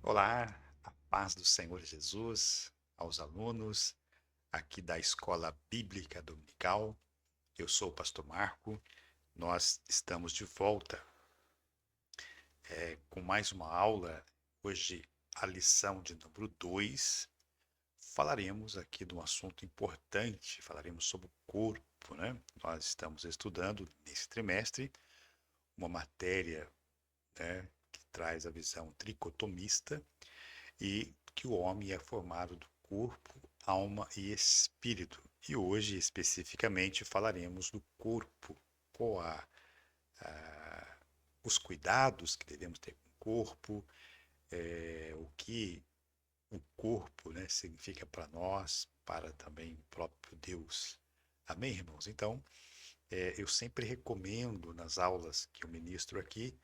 Olá, a paz do Senhor Jesus, aos alunos aqui da Escola Bíblica Dominical. Eu sou o Pastor Marco. Nós estamos de volta com mais uma aula. Hoje, a lição de número 2. Falaremos aqui de um assunto importante, falaremos sobre o corpo, né? Nós estamos estudando nesse trimestre uma matéria, né, que traz a visão tricotomista e que o homem é formado do corpo, alma e espírito. E hoje, especificamente, falaremos do corpo, qual os cuidados que devemos ter com o corpo, o que o corpo, né, significa para nós, para também o próprio Deus. Amém, irmãos? Então, eu sempre recomendo nas aulas que eu ministro aqui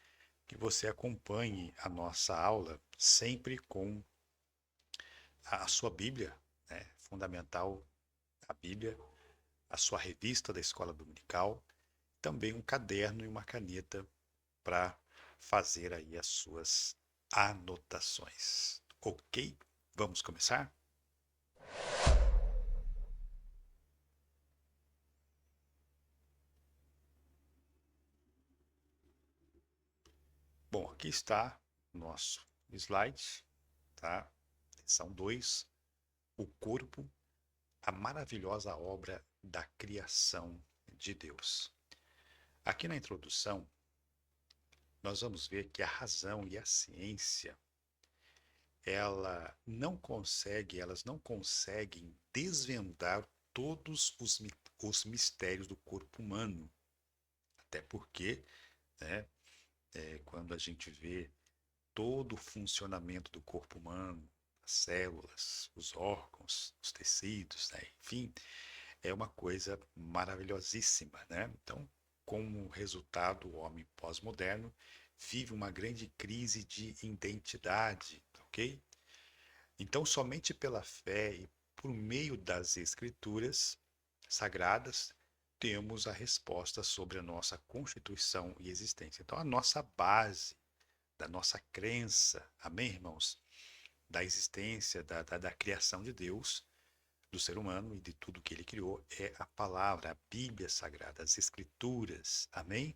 que você acompanhe a nossa aula sempre com a sua Bíblia, né? Fundamental a Bíblia, a sua revista da escola dominical, também um caderno e uma caneta para fazer aí as suas anotações. Ok? Vamos começar? Bom, aqui está o nosso slide, tá? São dois, o corpo, a maravilhosa obra da criação de Deus. Aqui na introdução, nós vamos ver que a razão e a ciência elas não conseguem desvendar todos os mistérios do corpo humano. Até porque, né, quando a gente vê todo o funcionamento do corpo humano, as células, os órgãos, os tecidos, né, enfim, é uma coisa maravilhosíssima, né? Então, como resultado, o homem pós-moderno vive uma grande crise de identidade, ok? Então, somente pela fé e por meio das Escrituras sagradas, temos a resposta sobre a nossa constituição e existência. Então, a nossa base da nossa crença, amém, irmãos? Da existência, da criação de Deus, do ser humano e de tudo que ele criou, é a palavra, a Bíblia Sagrada, as Escrituras, amém?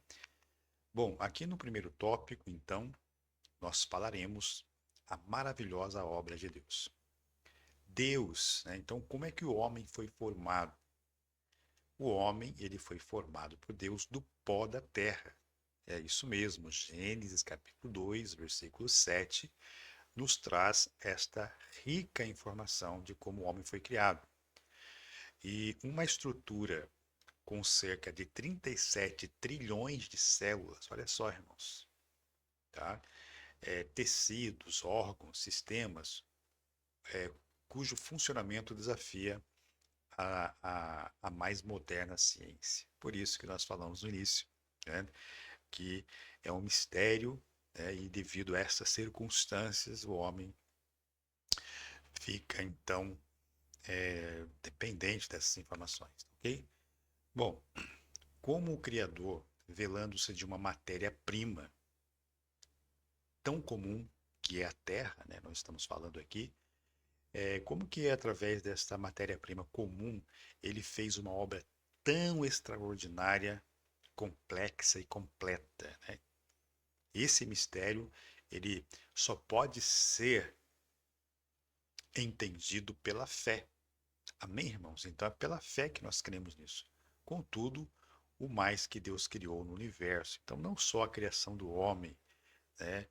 Bom, aqui no primeiro tópico, então, nós falaremos a maravilhosa obra de Deus. Deus, né? Então, como é que o homem foi formado? O homem, ele foi formado por Deus do pó da terra. É isso mesmo, Gênesis capítulo 2, versículo 7, nos traz esta rica informação de como o homem foi criado. E uma estrutura com cerca de 37 trilhões de células, olha só, irmãos, tá? Tecidos, órgãos, sistemas, cujo funcionamento desafia a mais moderna ciência. Por isso que nós falamos no início, né, que é um mistério, né, e devido a essas circunstâncias, o homem fica então dependente dessas informações, ok? Bom, como o Criador, velando-se de uma matéria-prima tão comum que é a Terra, né, nós estamos falando aqui, como que através desta matéria-prima comum ele fez uma obra tão extraordinária, complexa e completa, né? Esse mistério ele só pode ser entendido pela fé. Amém, irmãos? Então é pela fé que nós cremos nisso. Contudo, o mais que Deus criou no universo. Então não só a criação do homem, né,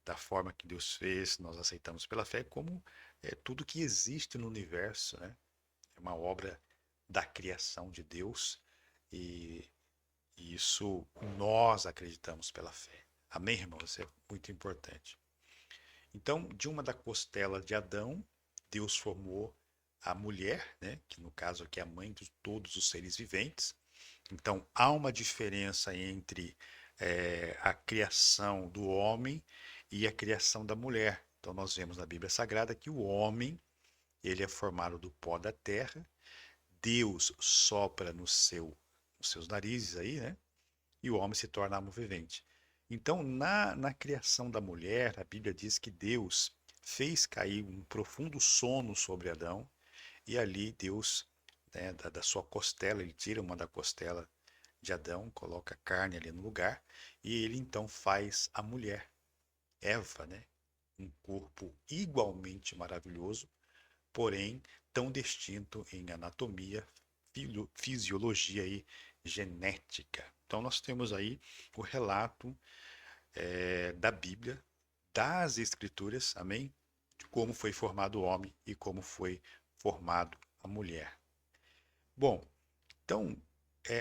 da forma que Deus fez, nós aceitamos pela fé, como tudo que existe no universo, né? É uma obra da criação de Deus e isso nós acreditamos pela fé. Amém, irmãos? Isso é muito importante. Então, de uma da costela de Adão, Deus formou a mulher, né? Que no caso aqui é a mãe de todos os seres viventes. Então, há uma diferença entre a criação do homem e a criação da mulher. Então, nós vemos na Bíblia Sagrada que o homem ele é formado do pó da terra. Deus sopra nos seus narizes aí, né? E o homem se torna alma vivente. Então, na criação da mulher, a Bíblia diz que Deus fez cair um profundo sono sobre Adão, e ali Deus, né, da sua costela, ele tira uma da costela de Adão, coloca a carne ali no lugar, e ele então faz a mulher, Eva, né? Um corpo igualmente maravilhoso, porém tão distinto em anatomia, fisiologia e genética. Então nós temos aí o relato da Bíblia, das Escrituras, amém? De como foi formado o homem e como foi formado a mulher. Bom, então,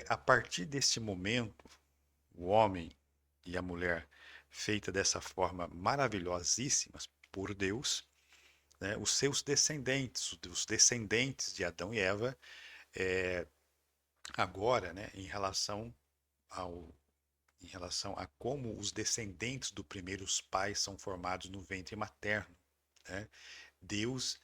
a partir desse momento, o homem e a mulher, feita dessa forma maravilhosíssimas por Deus, né, os seus descendentes, os descendentes de Adão e Eva, agora, né, ao, em relação a como os descendentes dos primeiros pais são formados no ventre materno, né? Deus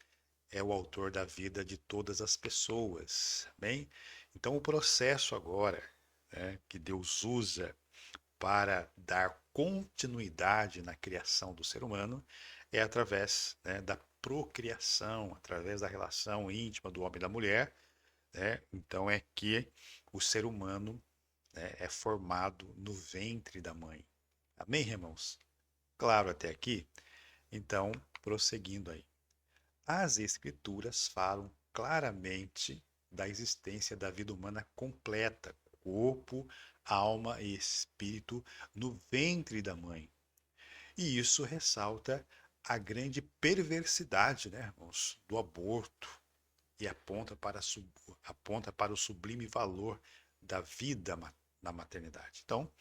é o autor da vida de todas as pessoas, bem? Então, o processo agora, né, que Deus usa para dar continuidade na criação do ser humano é através, né, da procriação, através da relação íntima do homem e da mulher, né? Então é que o ser humano, né, é formado no ventre da mãe. Amém, irmãos? Claro até aqui? Então, prosseguindo aí. As Escrituras falam claramente da existência da vida humana completa, corpo, alma e espírito no ventre da mãe. E isso ressalta a grande perversidade, né, irmãos, do aborto e aponta para o sublime valor da vida na maternidade. Então,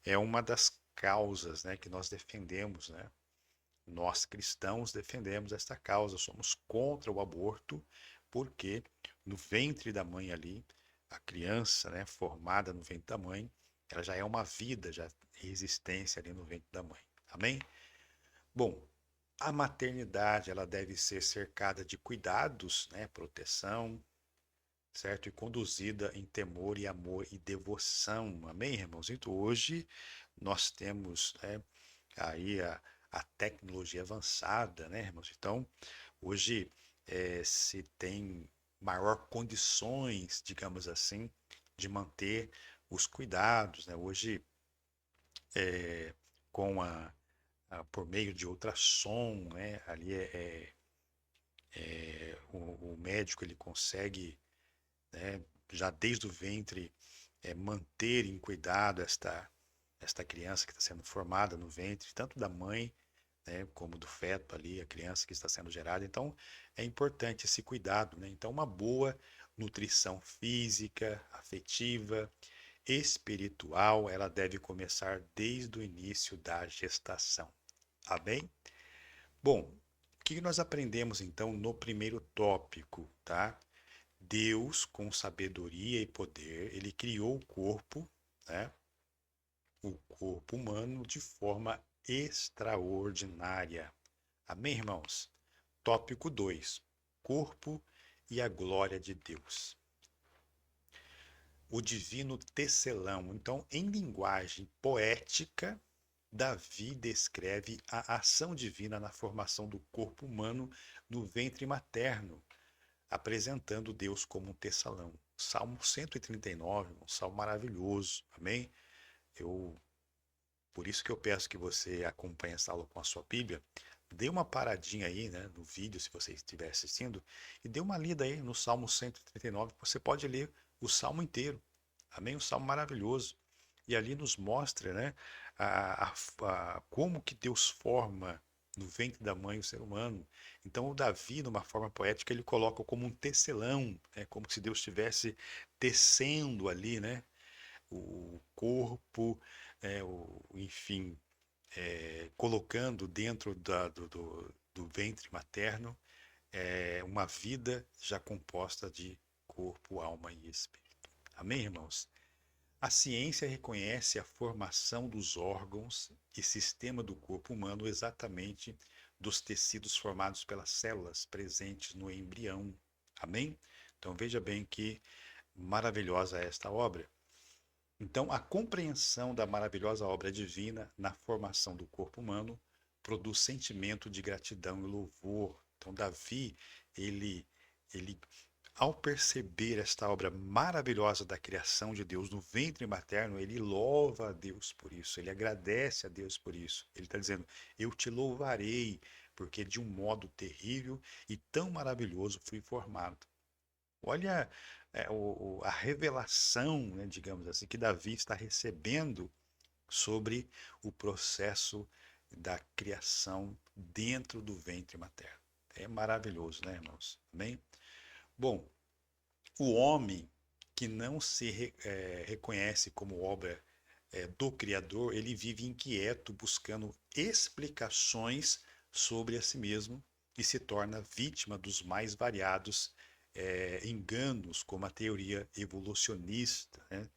é uma das causas, né, que nós defendemos, né? Nós cristãos defendemos esta causa, somos contra o aborto, porque no ventre da mãe ali, a criança, né, formada no ventre da mãe, ela já é uma vida, já em existência ali no ventre da mãe. Amém? Bom, a maternidade ela deve ser cercada de cuidados, né, proteção, certo? E conduzida em temor e amor e devoção. Amém, irmãos? Então hoje nós temos, né, aí a tecnologia avançada, né, irmãos? Então, hoje se tem maior condições, digamos assim, de manter os cuidados, né? Hoje, com por meio de ultrassom, né? Ali o médico ele consegue, né, já desde o ventre, manter em cuidado esta criança que está sendo formada no ventre, tanto da mãe, né, como do feto ali, a criança que está sendo gerada. Então, é importante esse cuidado, né? Então, uma boa nutrição física, afetiva, espiritual, ela deve começar desde o início da gestação. Amém? Bom, o que nós aprendemos então no primeiro tópico, tá? Deus, com sabedoria e poder, ele criou o corpo, né? O corpo humano de forma extraordinária. Amém, irmãos? Tópico 2: Corpo e a glória de Deus. O divino tecelão. Então, em linguagem poética, Davi descreve a ação divina na formação do corpo humano no ventre materno, apresentando Deus como um tecelão. Salmo 139, um salmo maravilhoso. Amém? Eu Por isso que eu peço que você acompanhe essa aula com a sua Bíblia. Dê uma paradinha aí, né, no vídeo, se você estiver assistindo, e dê uma lida aí no Salmo 139. Você pode ler o Salmo inteiro. Amém? Um salmo maravilhoso. E ali nos mostra, né, como que Deus forma no ventre da mãe o ser humano. Então, o Davi, numa forma poética, ele coloca como um tecelão, né, como se Deus estivesse tecendo ali, né, o corpo, enfim, colocando dentro do ventre materno uma vida já composta de corpo, alma e espírito. Amém, irmãos? A ciência reconhece a formação dos órgãos e sistema do corpo humano exatamente dos tecidos formados pelas células presentes no embrião. Amém? Então veja bem que maravilhosa é esta obra. Então, a compreensão da maravilhosa obra divina na formação do corpo humano produz sentimento de gratidão e louvor. Então, Davi, ele ao perceber esta obra maravilhosa da criação de Deus no ventre materno, ele louva a Deus por isso, ele agradece a Deus por isso. Ele está dizendo: Eu te louvarei, porque de um modo terrível e tão maravilhoso fui formado. Olha a revelação, né, digamos assim, que Davi está recebendo sobre o processo da criação dentro do ventre materno. É maravilhoso, né, irmãos? Amém? Bom, o homem que não se reconhece como obra do Criador, ele vive inquieto, buscando explicações sobre a si mesmo e se torna vítima dos mais variados enganos, como a teoria evolucionista, né?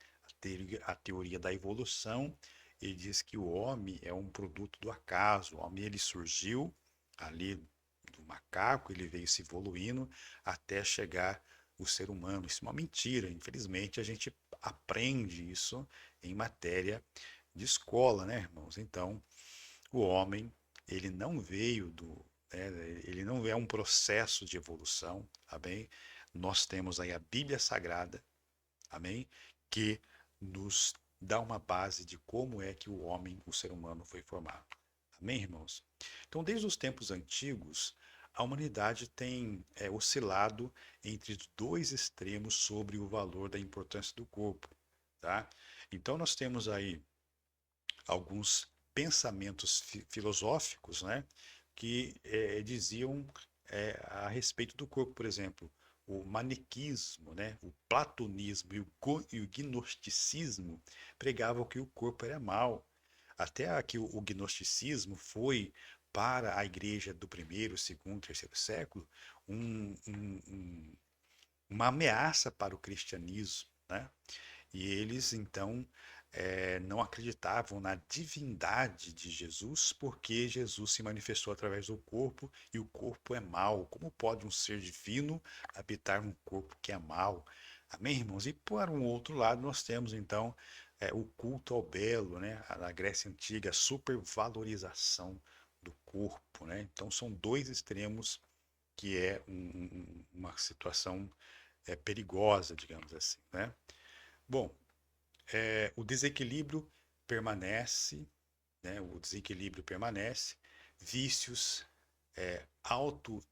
A teoria da evolução. Ele diz que o homem é um produto do acaso. O homem ele surgiu ali do macaco, ele veio se evoluindo até chegar o ser humano. Isso é uma mentira. Infelizmente, a gente aprende isso em matéria de escola, né, irmãos? Então, o homem, ele não veio ele não é um processo de evolução, amém? Nós temos aí a Bíblia Sagrada, amém? Que nos dá uma base de como é que o homem, o ser humano, foi formado. Amém, irmãos? Então, desde os tempos antigos, a humanidade tem oscilado entre dois extremos sobre o valor da importância do corpo, tá? Então, nós temos aí alguns pensamentos filosóficos, né, que diziam a respeito do corpo, por exemplo, o maniquismo, né, o platonismo e o gnosticismo pregavam que o corpo era mau. Até que o gnosticismo foi para a igreja do primeiro, segundo, terceiro século uma ameaça para o cristianismo, né? E eles, então, não acreditavam na divindade de Jesus, porque Jesus se manifestou através do corpo e o corpo é mau. Como pode um ser divino habitar num corpo que é mau? Amém, irmãos? E por um outro lado, nós temos, então, o culto ao belo, né? Na Grécia Antiga, a supervalorização do corpo, né? Então, são dois extremos que é uma situação perigosa, digamos assim, né? Bom, o desequilíbrio permanece, né? O desequilíbrio permanece, vícios, auto,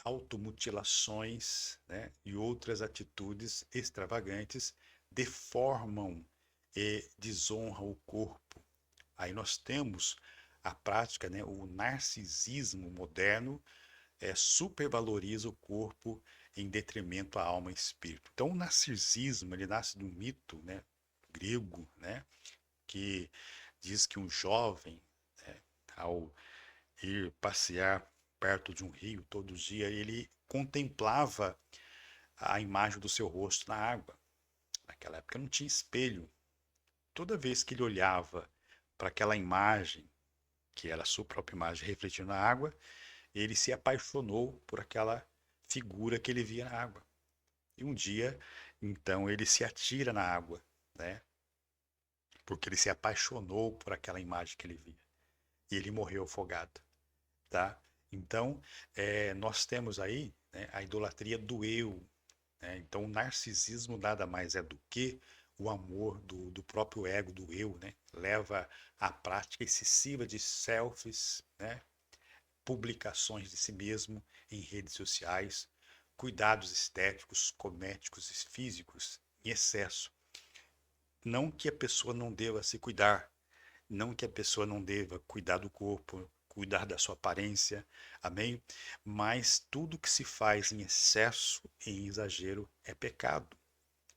automutilações, né? E outras atitudes extravagantes deformam e desonram o corpo. Aí nós temos a prática, né? O narcisismo moderno supervaloriza o corpo em detrimento à alma e espírito. Então, o narcisismo ele nasce do mito, né, grego, né, que diz que um jovem, né, ao ir passear perto de um rio todo dia, ele contemplava a imagem do seu rosto na água. Naquela época não tinha espelho. Toda vez que ele olhava para aquela imagem, que era a sua própria imagem refletindo na água, ele se apaixonou por aquela figura que ele via na água. E um dia, então, ele se atira na água, né? Porque ele se apaixonou por aquela imagem que ele via. E ele morreu afogado, tá? Então, nós temos aí, né, a idolatria do eu, né? Então, o narcisismo nada mais é do que o amor do próprio ego, do eu, né? Leva à prática excessiva de selfies, né? Publicações de si mesmo em redes sociais, cuidados estéticos, cosméticos e físicos em excesso. Não que a pessoa não deva se cuidar, não que a pessoa não deva cuidar do corpo, cuidar da sua aparência, amém? Mas tudo que se faz em excesso, em exagero, é pecado.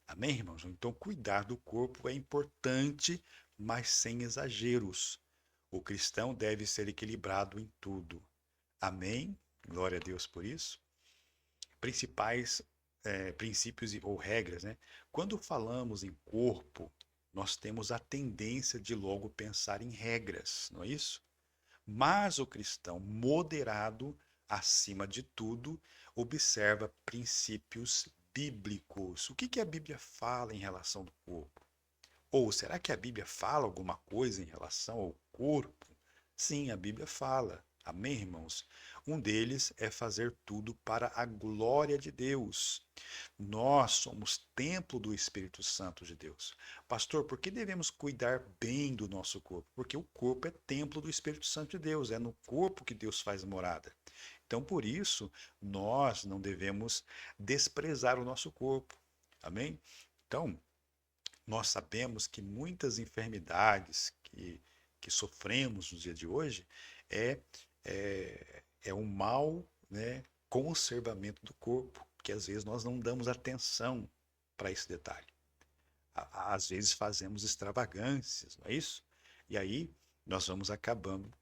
Amém, irmãos? Então, cuidar do corpo é importante, mas sem exageros. O cristão deve ser equilibrado em tudo. Amém? Glória a Deus por isso. Principais princípios ou regras, né? Quando falamos em corpo, nós temos a tendência de logo pensar em regras, não é isso? Mas o cristão moderado, acima de tudo, observa princípios bíblicos. O que a Bíblia fala em relação do corpo? Ou será que a Bíblia fala alguma coisa em relação ao corpo? Sim, a Bíblia fala. Amém, irmãos? Um deles é fazer tudo para a glória de Deus. Nós somos templo do Espírito Santo de Deus. Pastor, por que devemos cuidar bem do nosso corpo? Porque o corpo é templo do Espírito Santo de Deus, é no corpo que Deus faz morada. Então, por isso, nós não devemos desprezar o nosso corpo. Amém? Então, nós sabemos que muitas enfermidades que sofremos no dia de hoje é um mau, né, conservamento do corpo, que às vezes nós não damos atenção para esse detalhe. Às vezes fazemos extravagâncias, não é isso? E aí nós vamos acabando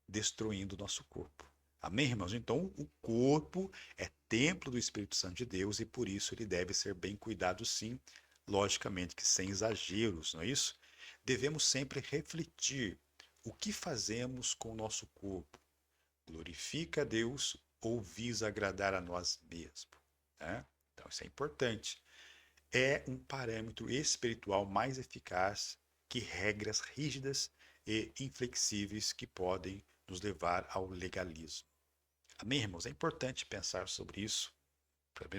destruindo o nosso corpo. Amém, irmãos? Então, o corpo é templo do Espírito Santo de Deus e por isso ele deve ser bem cuidado, sim, logicamente que sem exageros, não é isso? Devemos sempre refletir o que fazemos com o nosso corpo. Glorifica a Deus ou visa agradar a nós mesmos? Né? Então, isso é importante. É um parâmetro espiritual mais eficaz que regras rígidas e inflexíveis que podem nos levar ao legalismo. Amém, irmãos? É importante pensar sobre isso,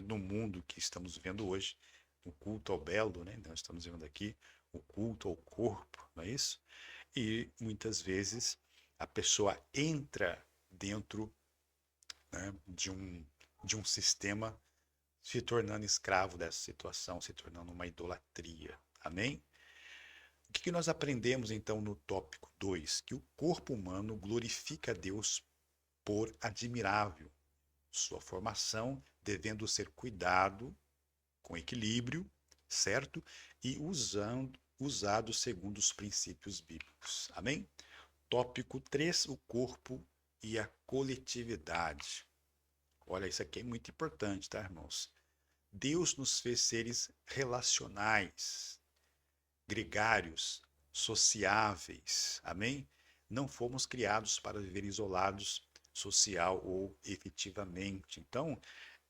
no mundo que estamos vivendo hoje, o culto ao belo, né? Nós estamos vendo aqui o culto ao corpo, não é isso? E muitas vezes a pessoa entra dentro, né, de um sistema, se tornando escravo dessa situação, se tornando uma idolatria. Amém? O que nós aprendemos então no tópico 2? Que o corpo humano glorifica a Deus por admirável, sua formação devendo ser cuidado com equilíbrio, certo? E usado segundo os princípios bíblicos. Amém? Tópico 3, o corpo e a coletividade. Olha, isso aqui é muito importante, tá, irmãos? Deus nos fez seres relacionais, gregários, sociáveis. Amém? Não fomos criados para viver isolados social ou efetivamente. Então,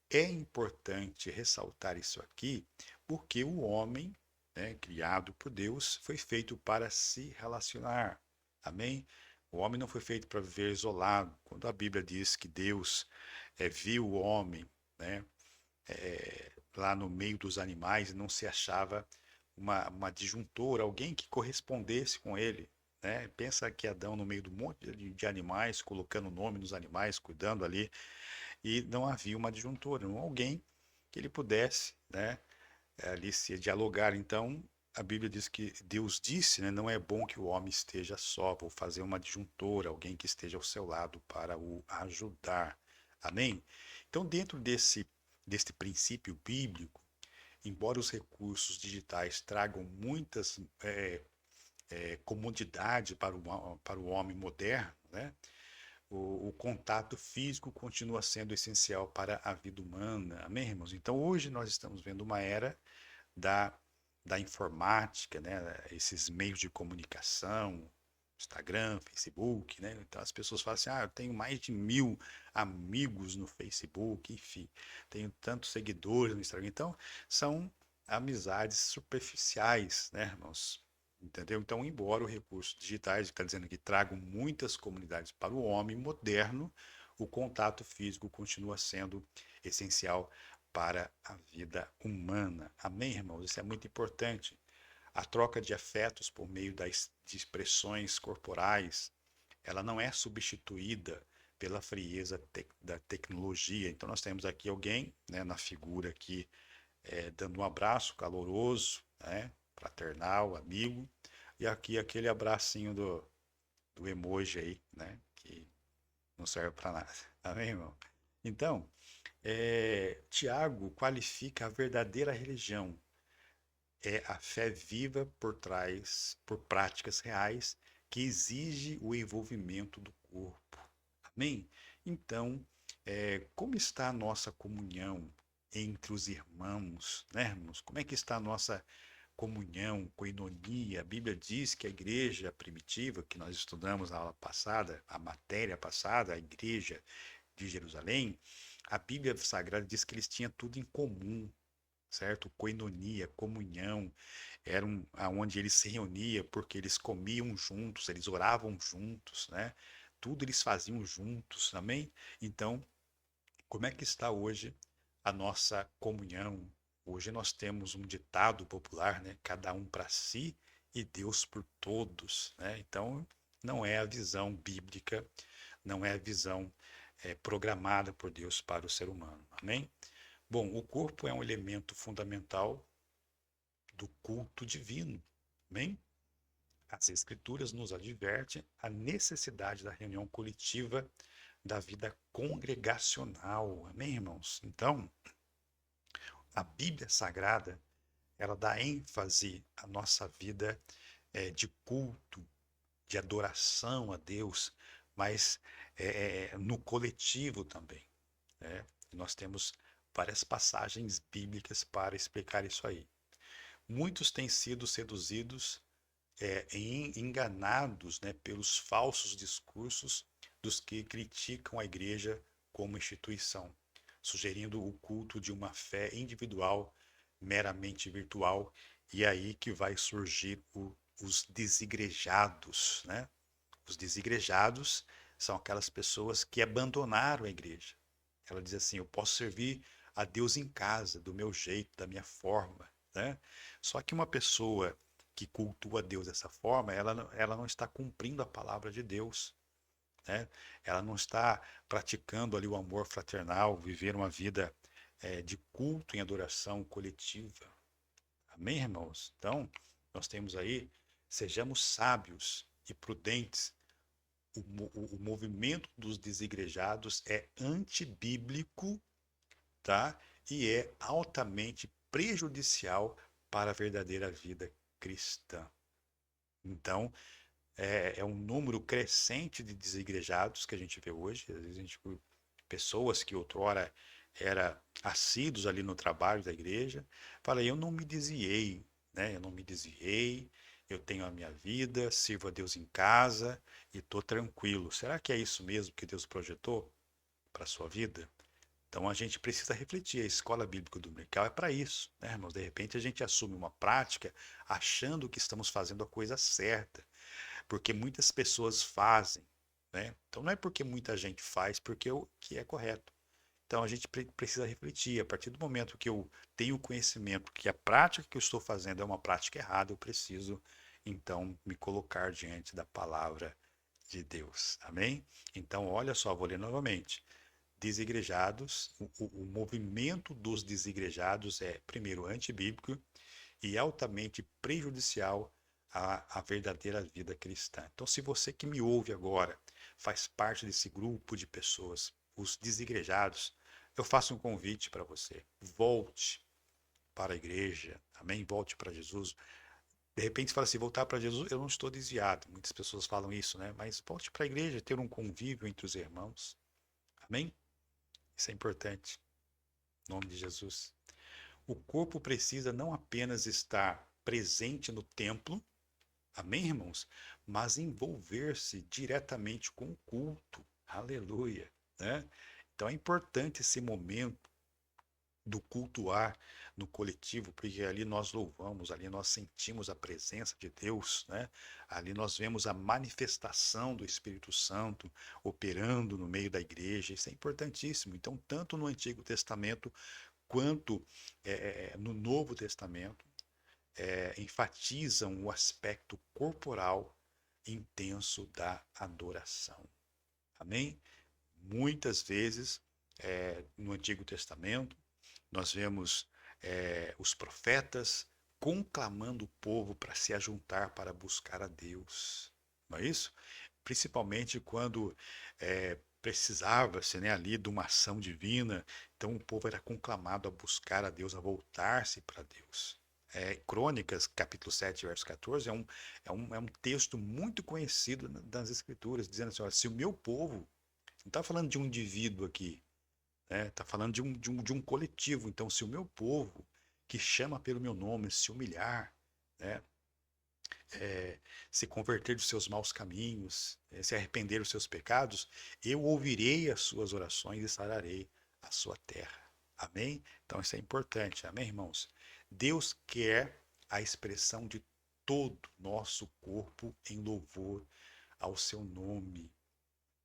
é importante ressaltar isso aqui, porque o homem, né, criado por Deus, foi feito para se relacionar. Amém? O homem não foi feito para viver isolado. Quando a Bíblia diz que Deus viu o homem, né, lá no meio dos animais e não se achava uma disjuntora, alguém que correspondesse com ele. Né? Pensa que Adão, no meio do monte de animais, colocando nome nos animais, cuidando ali, e não havia uma disjuntora, não alguém que ele pudesse, né, ali se dialogar. Então, a Bíblia diz que Deus disse, né, não é bom que o homem esteja só, vou fazer uma disjuntora, alguém que esteja ao seu lado para o ajudar. Amém? Então, dentro deste princípio bíblico, embora os recursos digitais tragam muitas comodidade para o homem moderno, né? O contato físico continua sendo essencial para a vida humana. Amém, irmãos? Então, hoje nós estamos vendo uma era da, da informática, né? Esses meios de comunicação, Instagram, Facebook, né? Então, as pessoas falam assim, eu tenho mais de 1.000 amigos no Facebook, enfim, tenho tantos seguidores no Instagram. Então, são amizades superficiais, né, irmãos? Entendeu? Então, embora os recursos digitais, está dizendo que tragam muitas comunidades para o homem moderno, o contato físico continua sendo essencial para a vida humana. Amém, irmãos? Isso é muito importante. A troca de afetos por meio de expressões corporais, ela não é substituída pela frieza da tecnologia. Então, nós temos aqui alguém, né, na figura aqui, dando um abraço caloroso, né, fraternal, amigo, e aqui aquele abracinho do emoji aí, né, que não serve para nada. Amém, irmão? Então, Tiago qualifica a verdadeira religião. É a fé viva por práticas reais que exige o envolvimento do corpo. Amém? Então, como está a nossa comunhão entre os irmãos, né, irmãos? Como é que está a nossa comunhão, coinonia? A Bíblia diz que a igreja primitiva, que nós estudamos na aula passada, a matéria passada, a igreja de Jerusalém, a Bíblia Sagrada diz que eles tinham tudo em comum. certo? Koinonia, comunhão, era aonde eles se reuniam porque eles comiam juntos, eles oravam juntos, né? Tudo eles faziam juntos, amém? Então, como é que está hoje a nossa comunhão? Hoje nós temos um ditado popular, né? Cada um para si e Deus por todos, né? Então, não é a visão bíblica, não é a visão programada por Deus para o ser humano, amém? Bom, o corpo é um elemento fundamental do culto divino, amém? As Escrituras nos advertem a necessidade da reunião coletiva da vida congregacional, amém, irmãos? Então, a Bíblia Sagrada, ela dá ênfase à nossa vida de culto, de adoração a Deus, mas no coletivo também, né? Nós temos várias passagens bíblicas para explicar isso aí. Muitos têm sido seduzidos e enganados, né, pelos falsos discursos dos que criticam a igreja como instituição, sugerindo o culto de uma fé individual meramente virtual, e é aí que vai surgir os desigrejados, né? Os desigrejados são aquelas pessoas que abandonaram a igreja. Ela diz assim: eu posso servir a Deus em casa, do meu jeito, da minha forma, né? Só que uma pessoa que cultua a Deus dessa forma, ela não está cumprindo a palavra de Deus, né? Ela não está praticando ali o amor fraternal, viver uma vida de culto em adoração coletiva. Amém, irmãos? Então, nós temos aí, sejamos sábios e prudentes. O movimento dos desigrejados é antibíblico, tá? E é altamente prejudicial para a verdadeira vida cristã. Então, é um número crescente de desigrejados que a gente vê hoje. Às vezes a gente pessoas que outrora eram assíduos ali no trabalho da igreja, fala, eu não me desviei, né? Eu não me desviei, eu tenho a minha vida, sirvo a Deus em casa e estou tranquilo. Será que é isso mesmo que Deus projetou para a sua vida? Então a gente precisa refletir. A escola bíblica dominical é para isso, né, irmãos? De repente a gente assume uma prática achando que estamos fazendo a coisa certa, porque muitas pessoas fazem, né? Então não é porque muita gente faz, porque o que é correto. Então a gente precisa refletir. A partir do momento que eu tenho conhecimento que a prática que eu estou fazendo é uma prática errada, eu preciso então me colocar diante da palavra de Deus. Amém? Então, olha só, vou ler novamente. Desigrejados, o movimento dos desigrejados é, primeiro, antibíblico e altamente prejudicial à verdadeira vida cristã. Então, se você que me ouve agora faz parte desse grupo de pessoas, os desigrejados, eu faço um convite para você. Volte para a igreja, amém? Volte para Jesus. De repente você fala assim, voltar para Jesus, eu não estou desviado. Muitas pessoas falam isso, né? Mas volte para a igreja, ter um convívio entre os irmãos. Amém? Isso é importante. Em nome de Jesus. O corpo precisa não apenas estar presente no templo, amém, irmãos? Mas envolver-se diretamente com o culto. Aleluia, né? Então é importante esse momento do cultuar no coletivo, porque ali nós louvamos, ali nós sentimos a presença de Deus, né? Ali nós vemos a manifestação do Espírito Santo operando no meio da igreja. Isso é importantíssimo. Então, tanto no Antigo Testamento quanto no Novo Testamento, enfatizam o aspecto corporal intenso da adoração. Amém? Muitas vezes, no Antigo Testamento, nós vemos os profetas conclamando o povo para se ajuntar para buscar a Deus. Não é isso? Principalmente quando precisava-se, né, ali de uma ação divina, então o povo era conclamado a buscar a Deus, a voltar-se para Deus. Crônicas, capítulo 7, verso 14, é um texto muito conhecido das Escrituras, dizendo assim, olha, se o meu povo, não está falando de um indivíduo aqui, né? Está falando de um coletivo. Então, se o meu povo, que chama pelo meu nome, se humilhar, né? Se converter dos seus maus caminhos, se arrepender dos seus pecados, eu ouvirei as suas orações e sararei a sua terra. Amém? Então isso é importante. Amém, irmãos? Deus quer a expressão de todo nosso corpo em louvor ao seu nome.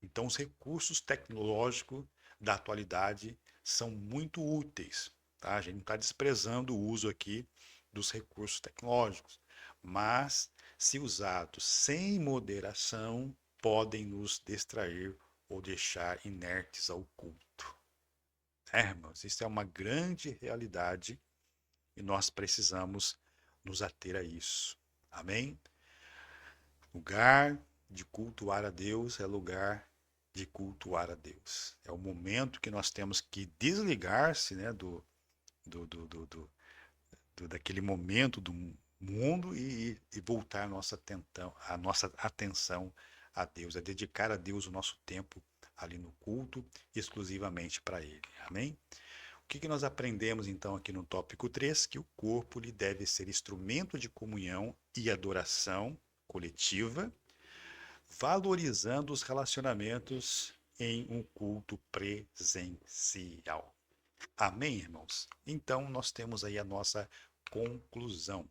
Então, os recursos tecnológicos da atualidade são muito úteis. Tá? A gente não está desprezando o uso aqui dos recursos tecnológicos, mas, se usados sem moderação, podem nos distrair ou deixar inertes ao culto. Irmãos, isso é uma grande realidade e nós precisamos nos ater a isso. Amém? Lugar de cultuar a Deus é lugar de cultuar a Deus. É o momento que nós temos que desligar-se, né, do, do, do, do, daquele momento do mundo e voltar a nossa atenção a Deus, é dedicar a Deus o nosso tempo ali no culto, exclusivamente para Ele. Amém? O que nós aprendemos então aqui no tópico 3? Que o corpo lhe deve ser instrumento de comunhão e adoração coletiva, valorizando os relacionamentos em um culto presencial. Amém, irmãos? Então, nós temos aí a nossa conclusão.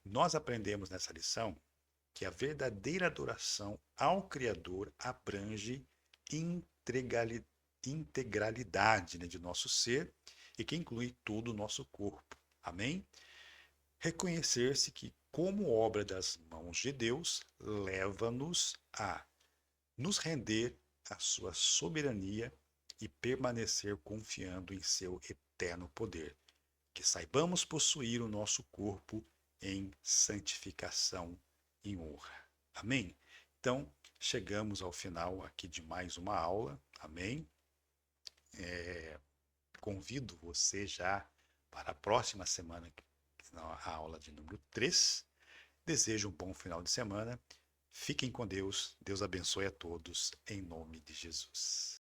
Nós aprendemos nessa lição que a verdadeira adoração ao Criador abrange integralidade, né, de nosso ser e que inclui todo o nosso corpo. Amém? Reconhecer-se que, como obra das mãos de Deus, leva-nos a nos render à sua soberania e permanecer confiando em seu eterno poder. Que saibamos possuir o nosso corpo em santificação e honra. Amém? Então, chegamos ao final aqui de mais uma aula. Amém? Convido você já para a próxima semana, a aula de número 3. Desejo um bom final de semana. Fiquem com Deus. Deus abençoe a todos, em nome de Jesus.